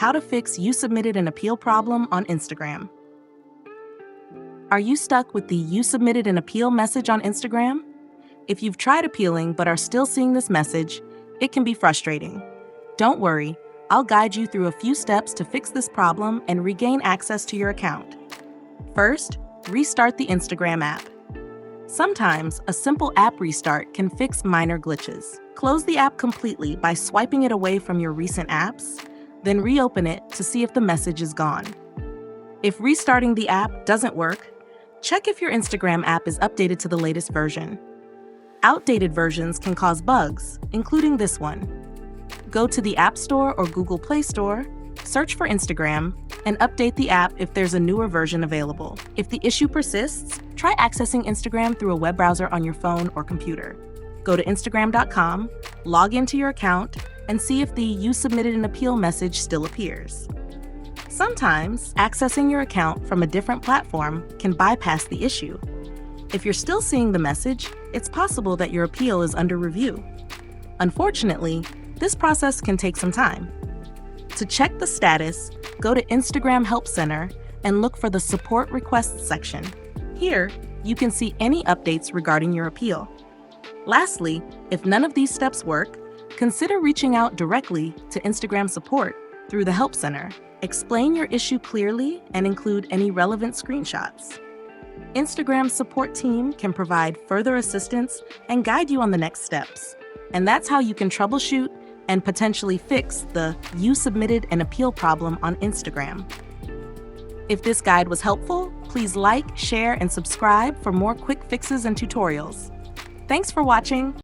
how to fix You Submitted an Appeal problem on Instagram. Are you stuck with the You Submitted an Appeal message on Instagram? If you've tried appealing but are still seeing this message, it can be frustrating. Don't worry, I'll guide you through a few steps to fix this problem and regain access to your account. First, restart the Instagram app. Sometimes, a simple app restart can fix minor glitches. Close the app completely by swiping it away from your recent apps, then reopen it to see if the message is gone. If restarting the app doesn't work, check if your Instagram app is updated to the latest version. Outdated versions can cause bugs, including this one. Go to the App Store or Google Play Store, search for Instagram, and update the app if there's a newer version available. If the issue persists, try accessing Instagram through a web browser on your phone or computer. Go to Instagram.com, log into your account, and see if the You Submitted an Appeal message still appears. Sometimes, accessing your account from a different platform can bypass the issue. If you're still seeing the message, it's possible that your appeal is under review. Unfortunately, this process can take some time. To check the status, go to Instagram Help Center and look for the Support Requests section. Here, you can see any updates regarding your appeal. Lastly, if none of these steps work, consider reaching out directly to Instagram support through the Help Center. Explain your issue clearly and include any relevant screenshots. Instagram's support team can provide further assistance and guide you on the next steps. And that's how you can troubleshoot and potentially fix the You Submitted an Appeal problem on Instagram. If this guide was helpful, please like, share, and subscribe for more quick fixes and tutorials. Thanks for watching.